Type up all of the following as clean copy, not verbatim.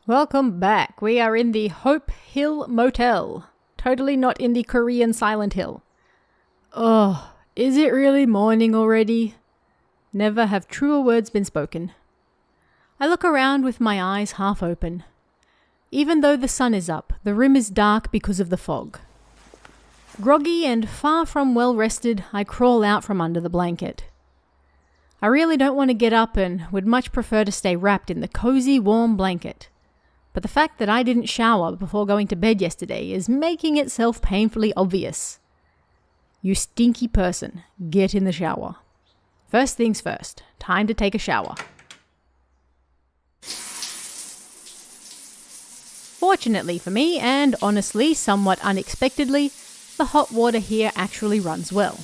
Welcome back. We are in the Hope Hill Motel. Totally not in the Korean Silent Hill. Oh, is it really morning already? Never have truer words been spoken. I look around with my eyes half open. Even though the sun is up, the room is dark because of the fog. Groggy and far from well rested, I crawl out from under the blanket. I really don't want to get up and would much prefer to stay wrapped in the cozy, warm blanket. But the fact that I didn't shower before going to bed yesterday is making itself painfully obvious. You stinky person, get in the shower. First things first, time to take a shower. Fortunately for me, and honestly, somewhat unexpectedly, the hot water here actually runs well.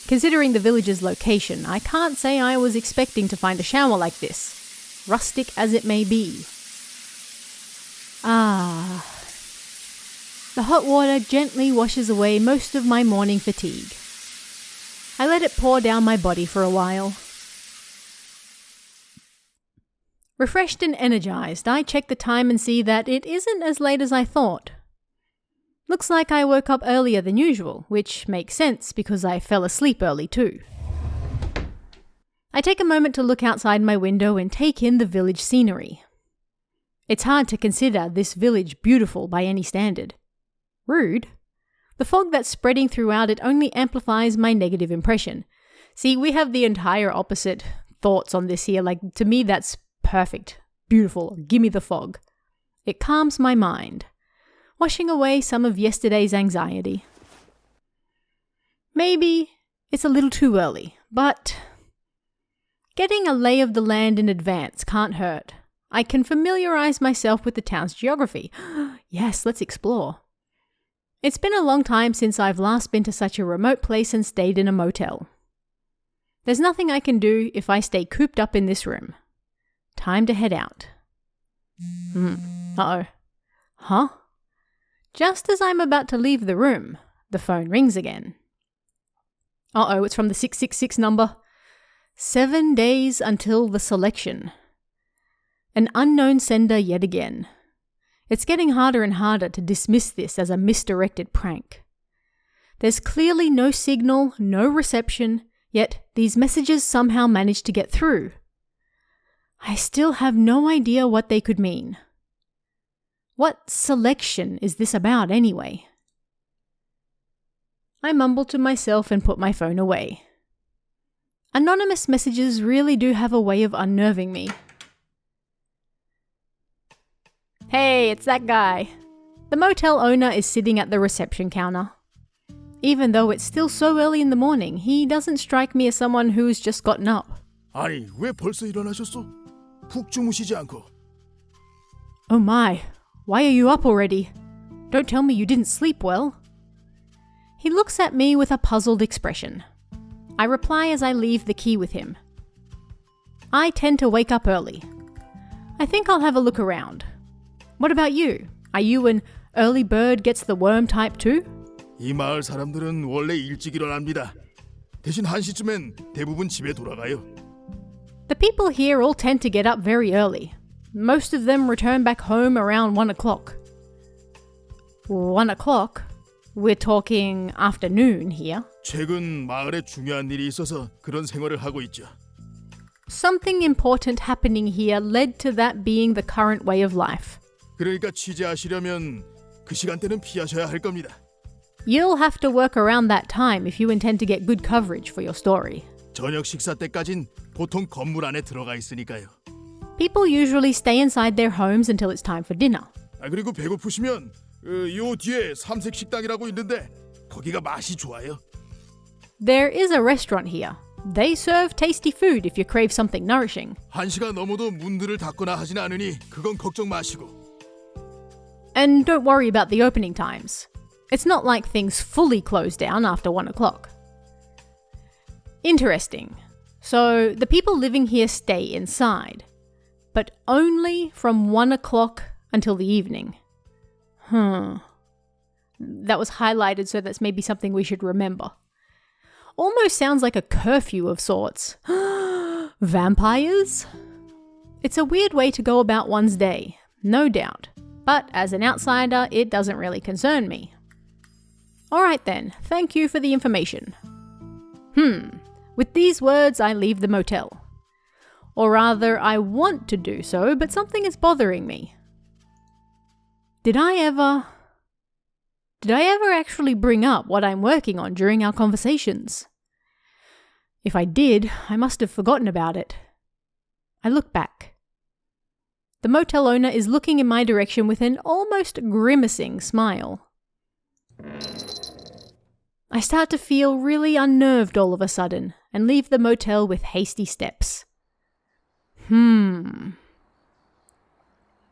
Considering the village's location, I can't say I was expecting to find a shower like this, rustic as it may be. The hot water gently washes away most of my morning fatigue. I let it pour down my body for a while. Refreshed and energized, I check the time and see that it isn't as late as I thought. Looks like I woke up earlier than usual, which makes sense because I fell asleep early too. I take a moment to look outside my window and take in the village scenery. It's hard to consider this village beautiful by any standard. Rude? The fog that's spreading throughout it only amplifies my negative impression. See, we have the entire opposite thoughts on this here. Like, to me, that's perfect. Beautiful. Give me the fog. It calms my mind, washing away some of yesterday's anxiety. Maybe it's a little too early, but getting a lay of the land in advance can't hurt. I can familiarize myself with the town's geography. Yes, let's explore. It's been a long time since I've last been to such a remote place and stayed in a motel. There's nothing I can do if I stay cooped up in this room. Time to head out. Uh-oh. Huh? Just as I'm about to leave the room, the phone rings again. Uh-oh, it's from the 666 number. 7 days until the selection. An unknown sender yet again. It's getting harder and harder to dismiss this as a misdirected prank. There's clearly no signal, no reception, yet these messages somehow manage to get through. I still have no idea what they could mean. What selection is this about anyway? I mumble to myself and put my phone away. Anonymous messages really do have a way of unnerving me. Hey, it's that guy. The motel owner is sitting at the reception counter. Even though it's still so early in the morning, he doesn't strike me as someone who's just gotten up. 아니, 왜 벌써 일어나셨어? 푹 주무시지 않고. Oh my, why are you up already? Don't tell me you didn't sleep well. He looks at me with a puzzled expression. I reply as I leave the key with him. I tend to wake up early. I think I'll have a look around. What about you? Are you an early bird gets the worm type too? 이 마을 사람들은 원래 일찍 일어납니다. 대신 1시쯤엔 대부분 집에 돌아가요. The people here all tend to get up very early. Most of them return back home around 1 o'clock. 1 o'clock? We're talking afternoon here. 최근 마을에 중요한 일이 있어서 그런 생활을 하고 있죠. Something important happening here led to that being the current way of life. 그러니까 취재하시려면 그 시간대는 피하셔야 할 겁니다. You'll have to work around that time if you intend to get good coverage for your story. 저녁 식사 때까진 보통 건물 안에 들어가 있으니까요. People usually stay inside their homes until it's time for dinner. 그리고 배고프시면 요 뒤에 삼색 식당이라고 있는데 거기가 맛이 좋아요. There is a restaurant here. They serve tasty food if you crave something nourishing. 1시가 넘어도 문들을 닫거나 하진 않으니 그건 걱정 마시고. And don't worry about the opening times. It's not like things fully close down after 1 o'clock. Interesting. So the people living here stay inside, but only from 1 o'clock until the evening. That was highlighted, so that's maybe something we should remember. Almost sounds like a curfew of sorts. Vampires? It's a weird way to go about one's day. no doubt. But as an outsider, it doesn't really concern me. Alright then, thank you for the information. With these words, I leave the motel. Or rather, I want to do so, but something is bothering me. Did I ever actually bring up what I'm working on during our conversations? If I did, I must have forgotten about it. I look back. The motel owner is looking in my direction with an almost grimacing smile. I start to feel really unnerved all of a sudden and leave the motel with hasty steps.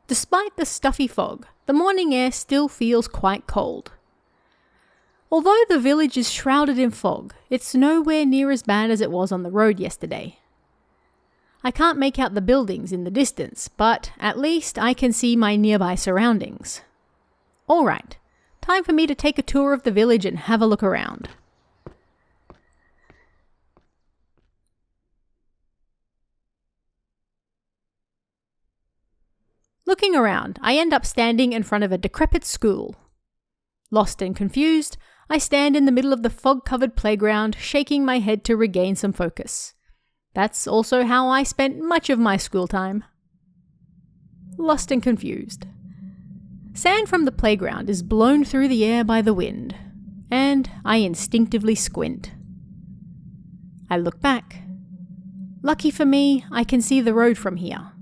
Despite the stuffy fog, the morning air still feels quite cold. Although the village is shrouded in fog, it's nowhere near as bad as it was on the road yesterday. I can't make out the buildings in the distance, but at least I can see my nearby surroundings. Alright, time for me to take a tour of the village and have a look around. Looking around, I end up standing in front of a decrepit school. Lost and confused, I stand in the middle of the fog-covered playground, shaking my head to regain some focus. That's also how I spent much of my school time. Lost and confused. Sand from the playground is blown through the air by the wind, and I instinctively squint. I look back. Lucky for me, I can see the road from here.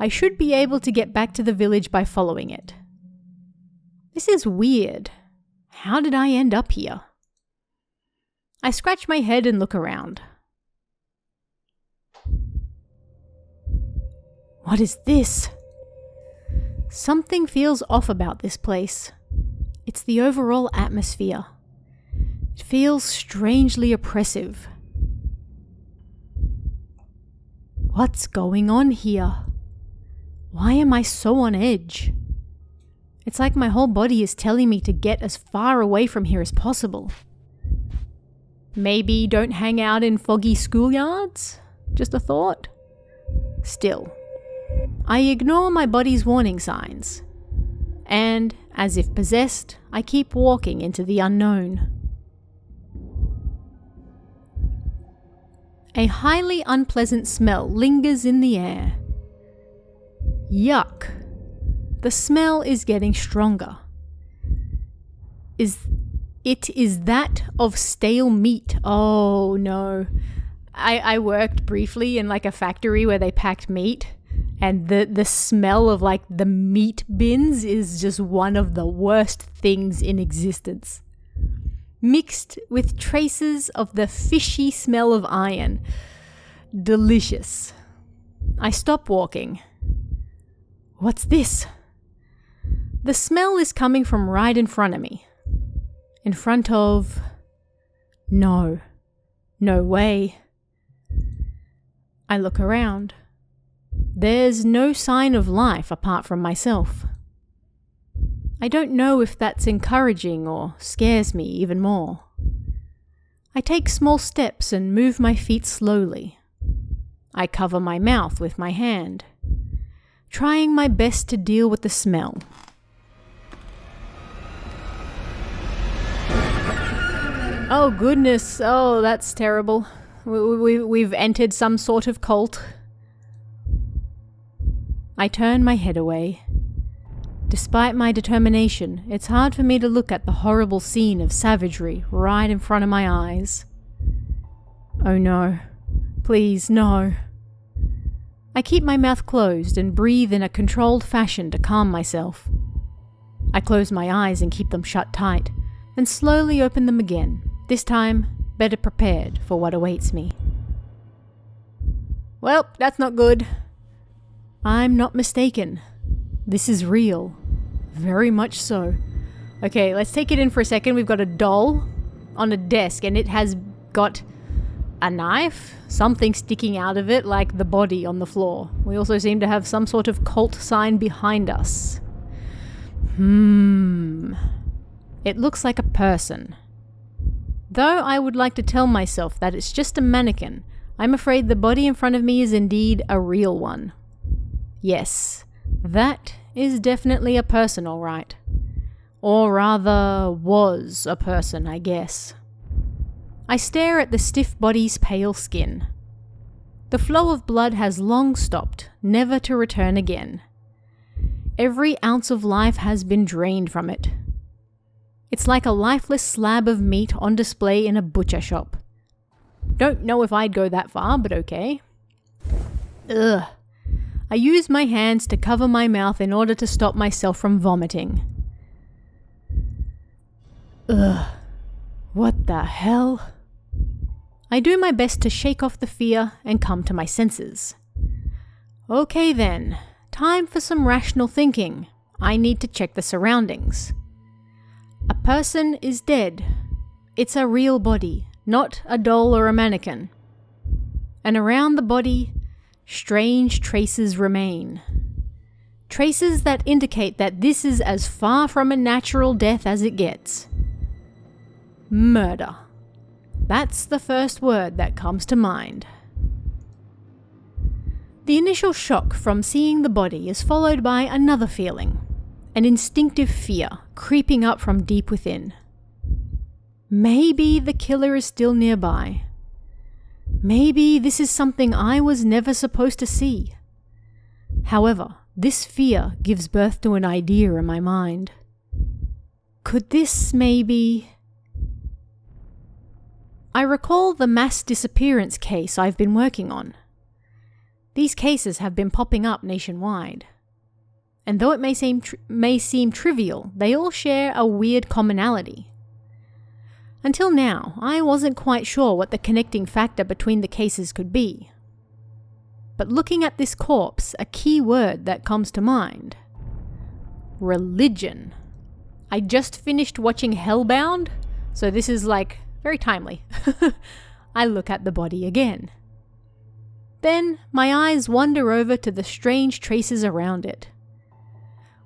I should be able to get back to the village by following it. This is weird. How did I end up here? I scratch my head and look around. What is this? Something feels off about this place. It's the overall atmosphere. It feels strangely oppressive. What's going on here? Why am I so on edge? It's like my whole body is telling me to get as far away from here as possible. Maybe don't hang out in foggy schoolyards? Just a thought. Still, I ignore my body's warning signs. And, as if possessed, I keep walking into the unknown. A highly unpleasant smell lingers in the air. Yuck. The smell is getting stronger. Is that of stale meat? Oh no. I worked briefly in like a factory where they packed meat, and the smell of like the meat bins is just one of the worst things in existence. Mixed with traces of the fishy smell of iron. Delicious. I stop walking. What's this? The smell is coming from right in front of me. In front of... No way. I look around. There's no sign of life apart from myself. I don't know if that's encouraging or scares me even more. I take small steps and move my feet slowly. I cover my mouth with my hand, trying my best to deal with the smell. Oh goodness, oh that's terrible. We've entered some sort of cult. I turn my head away. Despite my determination, it's hard for me to look at the horrible scene of savagery right in front of my eyes. Oh no. Please, no. I keep my mouth closed and breathe in a controlled fashion to calm myself. I close my eyes and keep them shut tight, then slowly open them again, this time better prepared for what awaits me. Well, that's not good. I'm not mistaken. This is real. Very much so. Okay, let's take it in for a second. We've got a doll on a desk, and it has got a knife, something sticking out of it like the body on the floor. We also seem to have some sort of cult sign behind us. It looks like a person. Though I would like to tell myself that it's just a mannequin, I'm afraid the body in front of me is indeed a real one. Yes, That is definitely a person, all right. Or rather, was a person, I guess. I stare at the stiff body's pale skin. The flow of blood has long stopped, never to return again. Every ounce of life has been drained from it. It's like a lifeless slab of meat on display in a butcher shop. Don't know if I'd go that far, but okay. Ugh. I use my hands to cover my mouth in order to stop myself from vomiting. Ugh. What the hell? I do my best to shake off the fear and come to my senses. Okay then, time for some rational thinking. I need to check the surroundings. A person is dead. It's a real body, not a doll or a mannequin. And around the body, strange traces remain. Traces that indicate that this is as far from a natural death as it gets. Murder. That's the first word that comes to mind. The initial shock from seeing the body is followed by another feeling, an instinctive fear creeping up from deep within. Maybe the killer is still nearby. Maybe this is something I was never supposed to see. However, this fear gives birth to an idea in my mind. Could this maybe... I recall the mass disappearance case I've been working on. These cases have been popping up nationwide. And though it may seem trivial, they all share a weird commonality. Until now, I wasn't quite sure what the connecting factor between the cases could be. But looking at this corpse, a key word that comes to mind. Religion. I just finished watching Hellbound, so this is very timely. I look at the body again. Then my eyes wander over to the strange traces around it.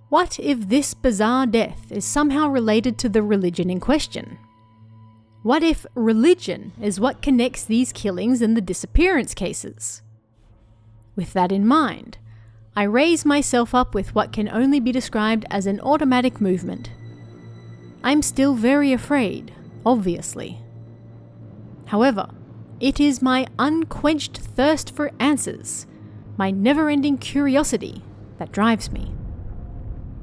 What if this bizarre death is somehow related to the religion in question? What if religion is what connects these killings and the disappearance cases? With that in mind, I raise myself up with what can only be described as an automatic movement. I'm still very afraid, obviously. However, it is my unquenched thirst for answers, my never-ending curiosity, that drives me.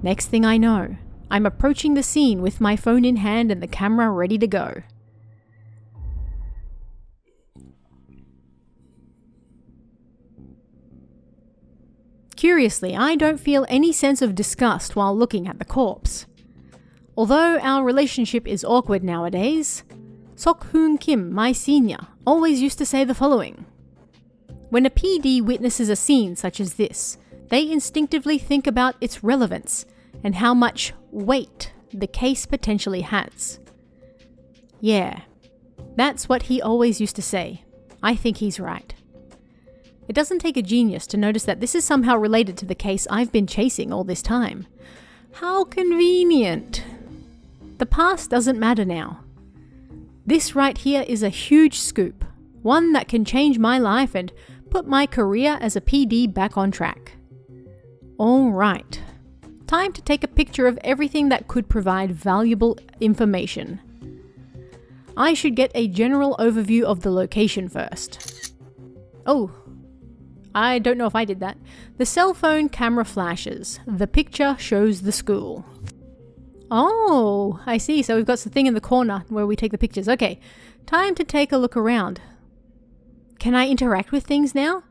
Next thing I know, I'm approaching the scene with my phone in hand and the camera ready to go. Curiously, I don't feel any sense of disgust while looking at the corpse. Although our relationship is awkward nowadays, Sok-hoon Kim, my senior, always used to say the following. When a PD witnesses a scene such as this, they instinctively think about its relevance and how much weight the case potentially has. Yeah, that's what he always used to say. I think he's right. It doesn't take a genius to notice that this is somehow related to the case I've been chasing all this time. How convenient. The past doesn't matter now. This right here is a huge scoop, one that can change my life and put my career as a PD back on track. All right, time to take a picture of everything that could provide valuable information. I should get a general overview of the location first. Oh, I don't know if I did that. The cell phone camera flashes. The picture shows the school. Oh, I see. So we've got the thing in the corner where we take the pictures. Okay, time to take a look around. Can I interact with things now?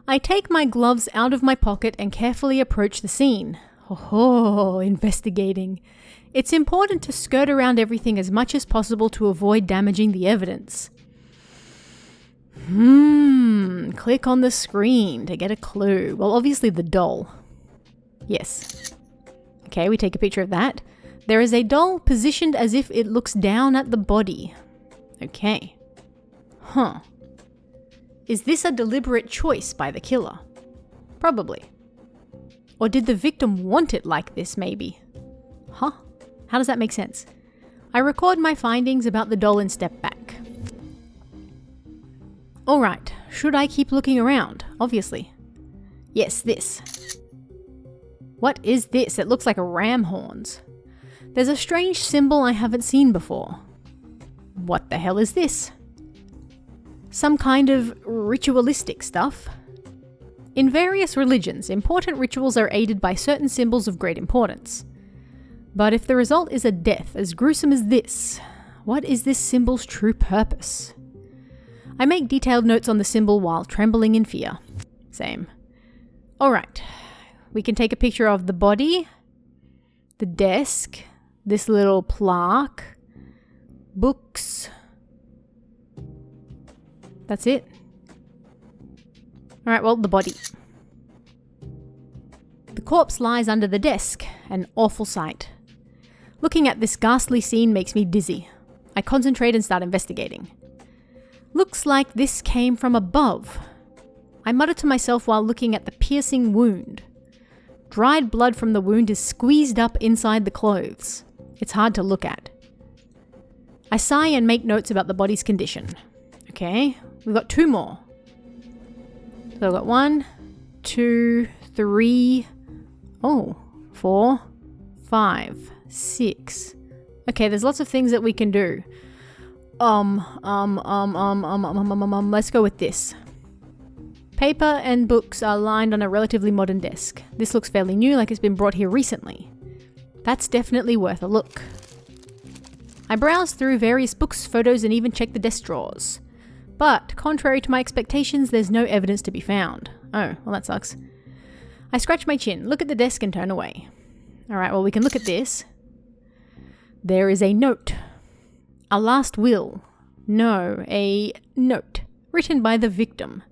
I take my gloves out of my pocket and carefully approach the scene. Oh, investigating. It's important to skirt around everything as much as possible to avoid damaging the evidence. Click on the screen to get a clue. Well, obviously the doll. Yes. Okay, we take a picture of that. There is a doll positioned as if it looks down at the body. Okay. Huh. Is this a deliberate choice by the killer? Probably. Or did the victim want it like this, maybe? Huh? How does that make sense? I record my findings about the doll and step back. Alright, should I keep looking around? Obviously. Yes, this. What is this? It looks like a ram horns. There's a strange symbol I haven't seen before. What the hell is this? Some kind of ritualistic stuff. In various religions, important rituals are aided by certain symbols of great importance. But if the result is a death as gruesome as this, what is this symbol's true purpose? I make detailed notes on the symbol while trembling in fear. Same. Alright, we can take a picture of the body, the desk, this little plaque, books. That's it. Alright, well, the body. The corpse lies under the desk, an awful sight. Looking at this ghastly scene makes me dizzy. I concentrate and start investigating. Looks like this came from above. I mutter to myself while looking at the piercing wound. Dried blood from the wound is squeezed up inside the clothes. It's hard to look at. I sigh and make notes about the body's condition. Okay, we've got 2 more. So I've got 1, 2, 3, 4, 5, 6. Okay, there's lots of things that we can do. Let's go with this. Paper and books are lined on a relatively modern desk. This looks fairly new, like it's been brought here recently. That's definitely worth a look. I browse through various books, photos, and even check the desk drawers. But, contrary to my expectations, there's no evidence to be found. Oh, well that sucks. I scratch my chin, look at the desk and turn away. Alright, well we can look at this. There is a note. A last will. No, a note. Written by the victim.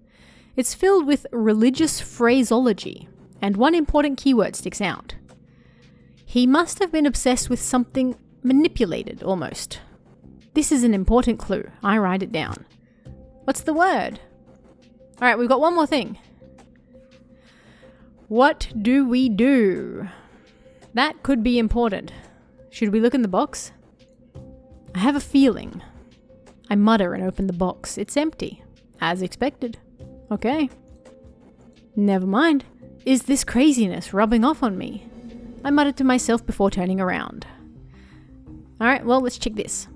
It's filled with religious phraseology, and one important keyword sticks out. He must have been obsessed with something manipulated, almost. This is an important clue. I write it down. What's the word? Alright, we've got one more thing. What do we do? That could be important. Should we look in the box? I have a feeling. I mutter and open the box. It's empty. As expected. Okay. Never mind. Is this craziness rubbing off on me? I muttered to myself before turning around. Alright, well, let's check this.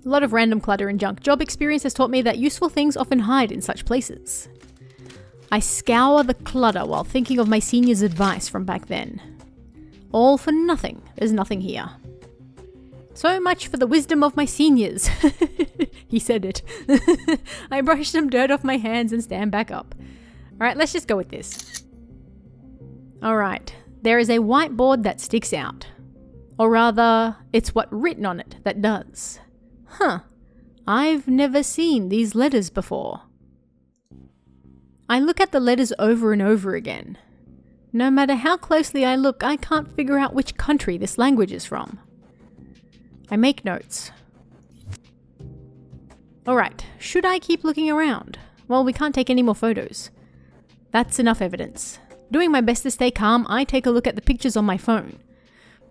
A lot of random clutter and junk. Job experience has taught me that useful things often hide in such places. I scour the clutter while thinking of my senior's advice from back then. All for nothing. There's nothing here. So much for the wisdom of my seniors. He said it. I brush some dirt off my hands and stand back up. Alright, let's just go with this. Alright, there is a whiteboard that sticks out. Or rather, it's what's written on it that does. Huh, I've never seen these letters before. I look at the letters over and over again. No matter how closely I look, I can't figure out which country this language is from. I make notes. Alright, should I keep looking around? Well, we can't take any more photos. That's enough evidence. Doing my best to stay calm, I take a look at the pictures on my phone.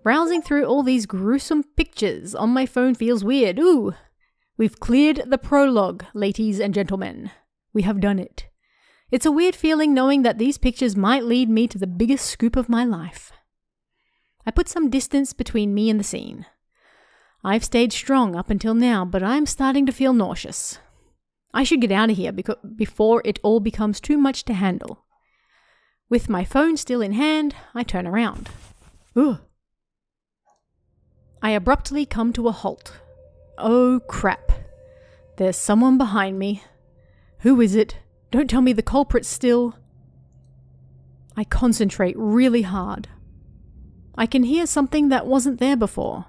Browsing through all these gruesome pictures on my phone feels weird. Ooh, we've cleared the prologue, ladies and gentlemen. We have done it. It's a weird feeling knowing that these pictures might lead me to the biggest scoop of my life. I put some distance between me and the scene. I've stayed strong up until now, but I'm starting to feel nauseous. I should get out of here before it all becomes too much to handle. With my phone still in hand, I turn around. Ugh. I abruptly come to a halt. Oh crap. There's someone behind me. Who is it? Don't tell me the culprit's still... I concentrate really hard. I can hear something that wasn't there before.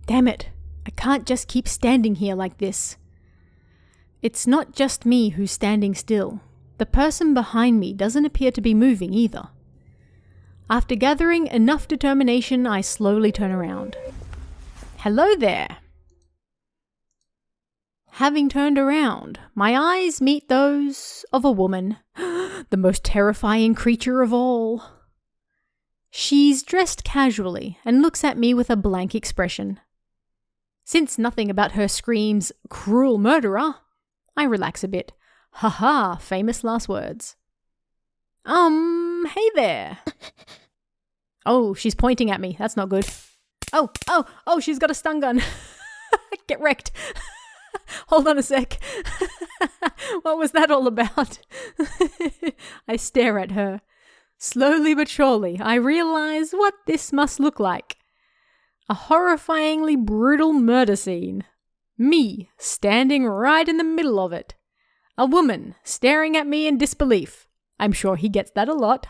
Damn it. I can't just keep standing here like this. It's not just me who's standing still. The person behind me doesn't appear to be moving either. After gathering enough determination, I slowly turn around. Hello there. Having turned around, my eyes meet those of a woman, the most terrifying creature of all. She's dressed casually and looks at me with a blank expression. Since nothing about her screams, "Cruel murderer," I relax a bit. Ha ha, famous last words. Hey there. Oh, she's pointing at me. That's not good. Oh, she's got a stun gun. Get wrecked. Hold on a sec. What was that all about? I stare at her. Slowly but surely, I realize what this must look like. A horrifyingly brutal murder scene. Me, standing right in the middle of it. A woman, staring at me in disbelief. I'm sure he gets that a lot.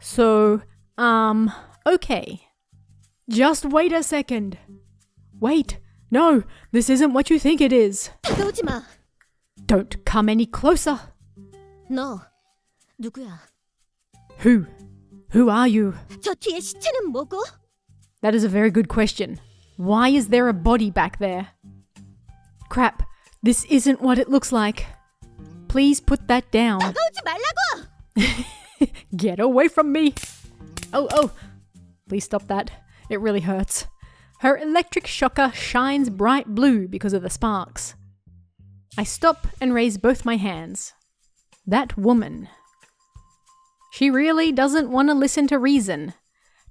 So, okay. Just wait a second. Wait. No, this isn't what you think it is. 다가오지 마. Don't come any closer. 너 누구야? Who? Who are you? 저 뒤에 시체는 뭐고? That is a very good question. Why is there a body back there? Crap, this isn't what it looks like. Please put that down. 다가오지 말라고! Get away from me. Oh. Please stop that. It really hurts. Her electric shocker shines bright blue because of the sparks. I stop and raise both my hands. That woman. She really doesn't want to listen to reason.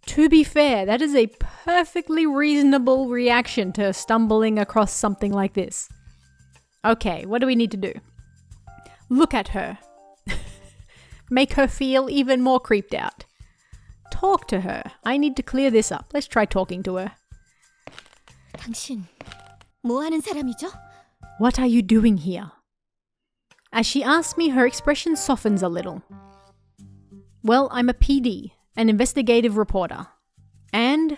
To be fair, that is a perfectly reasonable reaction to stumbling across something like this. Okay, what do we need to do? Look at her. Make her feel even more creeped out. Talk to her. I need to clear this up. Let's try talking to her. 당신 뭐 하는 사람이죠? What are you doing here? As she asks me, her expression softens a little. Well, I'm a PD, an investigative reporter. And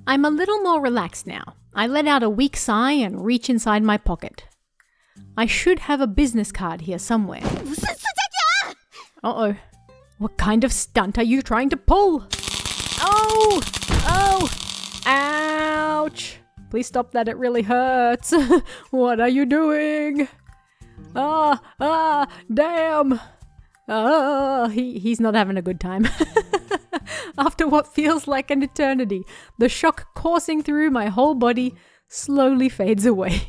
I'm a little more relaxed now. I let out a weak sigh and reach inside my pocket. I should have a business card here somewhere. 무슨 수작이야! Uh-oh. What kind of stunt are you trying to pull? Oh! Ouch! Please stop that, it really hurts. What are you doing? Damn! He's not having a good time. After what feels like an eternity, the shock coursing through my whole body slowly fades away.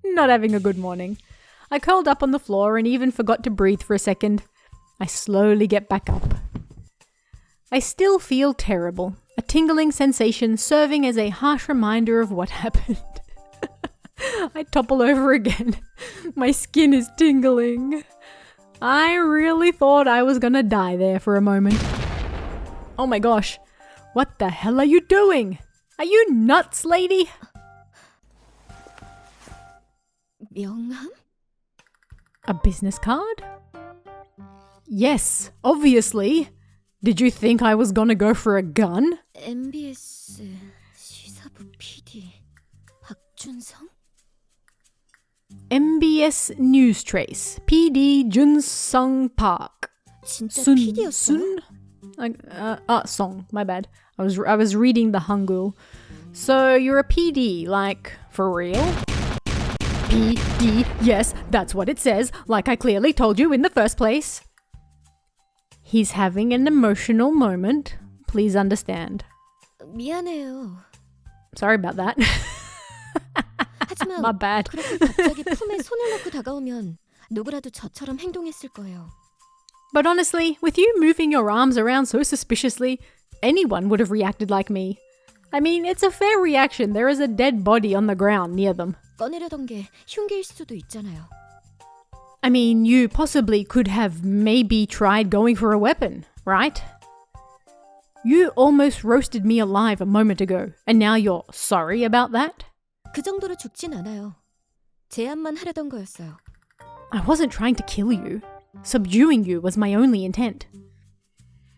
Not having a good morning. I curled up on the floor and even forgot to breathe for a second. I slowly get back up. I still feel terrible, a tingling sensation serving as a harsh reminder of what happened. I topple over again. My skin is tingling. I really thought I was gonna die there for a moment. Oh my gosh, what the hell are you doing? Are you nuts, lady? 명함? A business card? Yes, obviously. Did you think I was gonna go for a gun? MBS 시사부 PD 박준성? MBS News Trace, PD Junsung Park. 진짜 Sun, PD였어요? Song, my bad. I was reading the Hangul. So you're a PD, like, for real? PD, yes, that's what it says, like I clearly told you in the first place. He's having an emotional moment. Please understand. 미안해요. Sorry about that. 하지만 My bad. 그렇게 갑자기 품에 손을 놓고 다가오면 누구라도 저처럼 행동했을 거예요. But honestly, with you moving your arms around so suspiciously, anyone would have reacted like me. I mean, it's a fair reaction. There is a dead body on the ground near them. 꺼내려던 게 흉기일 수도 있잖아요. I mean, you possibly could have maybe tried going for a weapon, right? You almost roasted me alive a moment ago, and now you're sorry about that? 그 정도로 죽진 않아요. 제압만 하려던 거였어요. I wasn't trying to kill you. Subduing you was my only intent.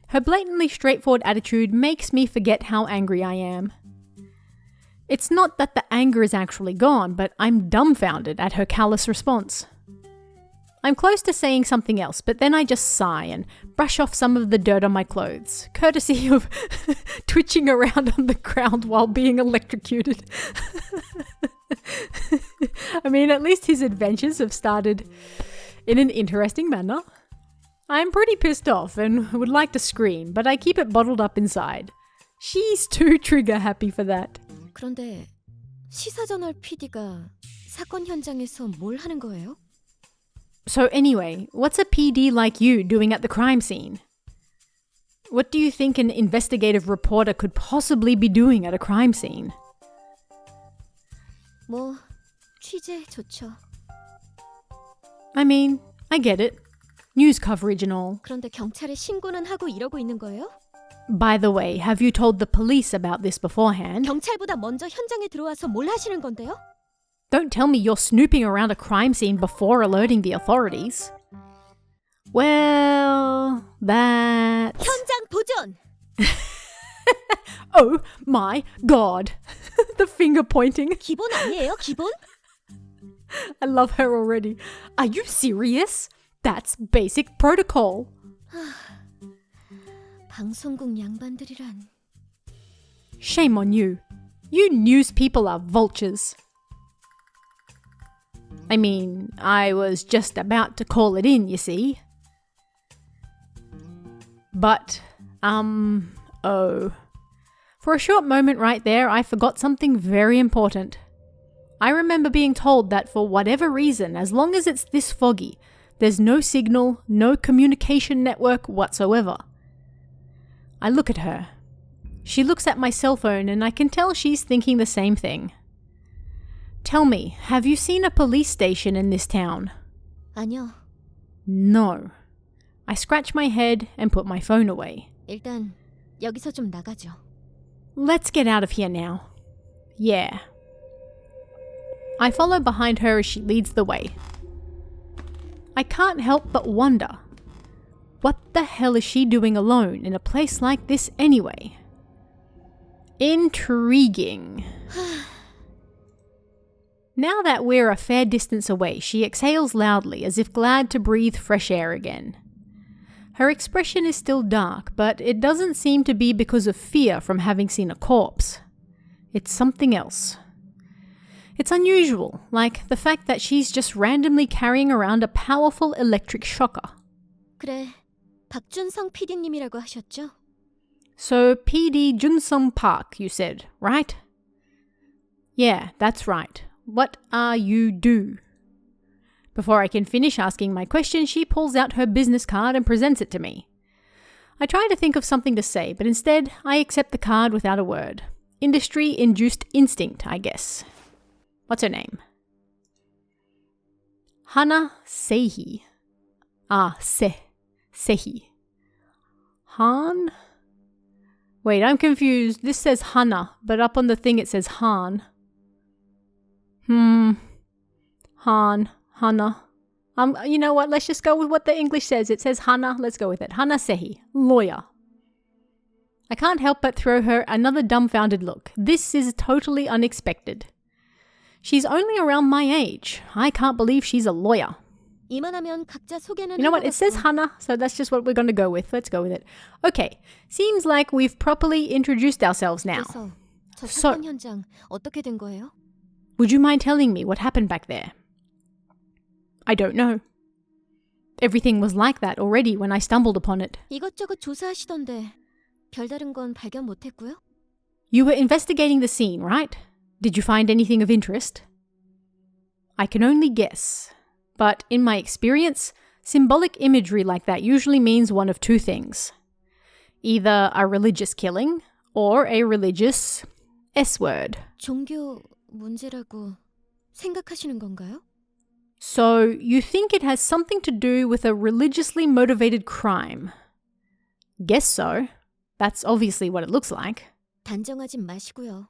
Her blatantly straightforward attitude makes me forget how angry I am. It's not that the anger is actually gone, but I'm dumbfounded at her callous response. I'm close to saying something else, but then I just sigh and brush off some of the dirt on my clothes, courtesy of twitching around on the ground while being electrocuted. I mean, at least his adventures have started in an interesting manner. I'm pretty pissed off and would like to scream, but I keep it bottled up inside. She's too trigger happy for that. 그런데 시사저널 PD가 사건 현장에서 뭘 하는 거예요? So anyway, what's a PD like you doing at the crime scene? What do you think an investigative reporter could possibly be doing at a crime scene? 뭐 취재 좋죠. I mean, I get it. News coverage and all. 그런데 경찰에 신고는 하고 이러고 있는 거예요? By the way, have you told the police about this beforehand? 경찰보다 먼저 현장에 들어와서 뭘 하시는 건데요? Don't tell me you're snooping around a crime scene before alerting the authorities. Well, that's... 현장 도전! Oh my god. The finger pointing. 기본 아니에요, 기본? I love her already. Are you serious? That's basic protocol. 방송국 양반들이란. Shame on you. You news people are vultures. I mean, I was just about to call it in, you see. But, oh. For a short moment right there, I forgot something very important. I remember being told that for whatever reason, as long as it's this foggy, there's no signal, no communication network whatsoever. I look at her. She looks at my cell phone and I can tell she's thinking the same thing. Tell me, have you seen a police station in this town? 아니요. No. I scratch my head and put my phone away. 일단 여기서 좀 나가죠. Let's get out of here now. Yeah. I follow behind her as she leads the way. I can't help but wonder, what the hell is she doing alone in a place like this anyway? Intriguing. Now that we're a fair distance away, she exhales loudly as if glad to breathe fresh air again. Her expression is still dark, but it doesn't seem to be because of fear from having seen a corpse. It's something else. It's unusual, like the fact that she's just randomly carrying around a powerful electric shocker. 그래, 박준성 PD님이라고 하셨죠? So PD Junsung Park, you said, right? Yeah, that's right. What are you do? Before I can finish asking my question, she pulls out her business card and presents it to me. I try to think of something to say, but instead I accept the card without a word. Industry-induced instinct, I guess. What's her name? Hana Sehi. Sehi. Han? Wait, I'm confused. This says Hana, but up on the thing it says Han. Han. Hana. You know what? Let's just go with what the English says. It says Hana. Let's go with it. Hana Sehi. Lawyer. I can't help but throw her another dumbfounded look. This is totally unexpected. She's only around my age. I can't believe she's a lawyer. 이만하면 각자 소개는 You know what? It says Hana, so that's just what we're going to go with. Let's go with it. Okay. Seems like we've properly introduced ourselves now. 그래서 저 So- 사건 현장 어떻게 된 거예요? Would you mind telling me what happened back there? I don't know. Everything was like that already when I stumbled upon it. 이것저것 조사하시던데 별다른 건 발견 못했고요. You were investigating the scene, right? Did you find anything of interest? I can only guess. But in my experience, symbolic imagery like that usually means one of two things. Either a religious killing or a religious S-word. 종교 문제라고 생각하시는 건가요? So you think it has something to do with a religiously motivated crime? Guess so. That's obviously what it looks like. 단정하진 마시고요.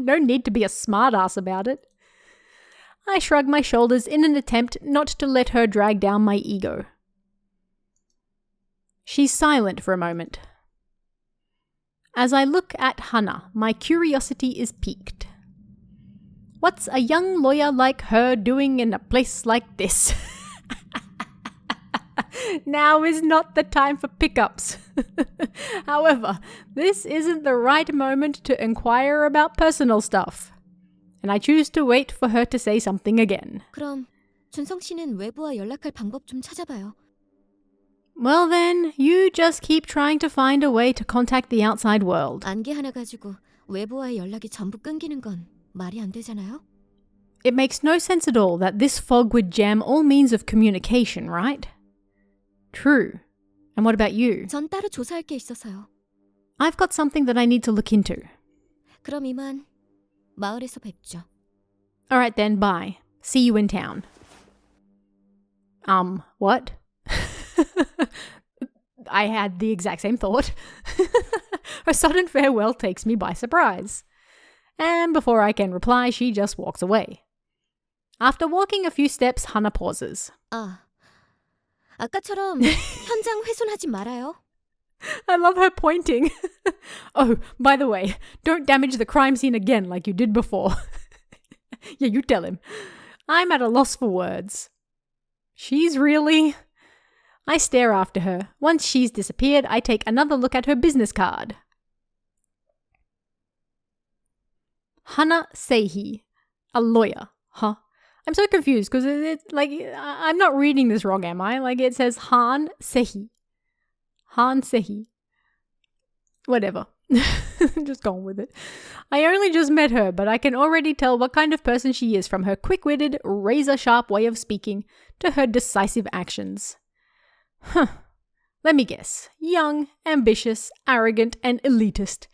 No need to be a smartass about it. I shrug my shoulders in an attempt not to let her drag down my ego. She's silent for a moment. As I look at Hana, my curiosity is piqued. What's a young lawyer like her doing in a place like this? Now is not the time for pickups. However, this isn't the right moment to inquire about personal stuff. And I choose to wait for her to say something again. 그럼 준성 씨는 외부와 연락할 방법 좀 찾아봐요. Well then, you just keep trying to find a way to contact the outside world. 안개 하나 가지고 외부와의 연락이 전부 끊기는 건 말이 안 되잖아요. It makes no sense at all that this fog would jam all means of communication, right? True. And what about you? 전 따로 조사할 게 있어서요. I've got something that I need to look into. 그럼 이만 마을에서 뵙죠. Alright then, bye. See you in town. What? I had the exact same thought. Her sudden farewell takes me by surprise. And before I can reply, she just walks away. After walking a few steps, Hana pauses. 아까처럼 현장 훼손하지 말아요. I love her pointing. Oh, by the way, don't damage the crime scene again like you did before. Yeah, you tell him. I'm at a loss for words. She's really... I stare after her. Once she's disappeared, I take another look at her business card. Hana Seihi, a lawyer. Huh? I'm so confused because it's like, I'm not reading this wrong, am I? Like it says Han Seihi. Han Seihi. Whatever. Just going with it. I only just met her, but I can already tell what kind of person she is from her quick-witted, razor-sharp way of speaking to her decisive actions. Let me guess. Young, ambitious, arrogant, and elitist.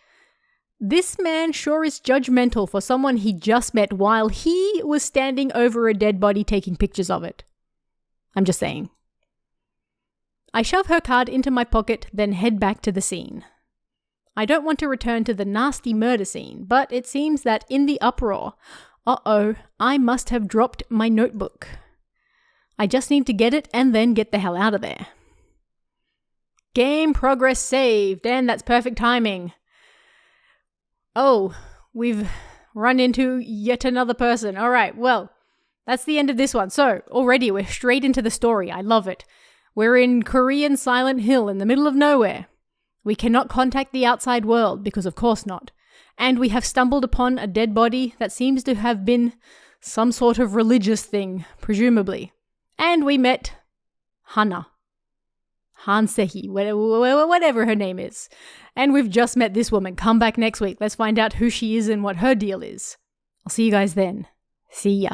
This man sure is judgmental for someone he just met while he was standing over a dead body taking pictures of it. I'm just saying. I shove her card into my pocket, then head back to the scene. I don't want to return to the nasty murder scene, but it seems that in the uproar, I must have dropped my notebook. I just need to get it and then get the hell out of there. Game progress saved, and that's perfect timing. Oh, we've run into yet another person. All right, well, that's the end of this one. So, already we're straight into the story. I love it. We're in Korean Silent Hill in the middle of nowhere. We cannot contact the outside world, because of course not. And we have stumbled upon a dead body that seems to have been some sort of religious thing, presumably. And we met Hana. Han Sehi, whatever her name is. And we've just met this woman. Come back next week. Let's find out who she is and what her deal is. I'll see you guys then. See ya.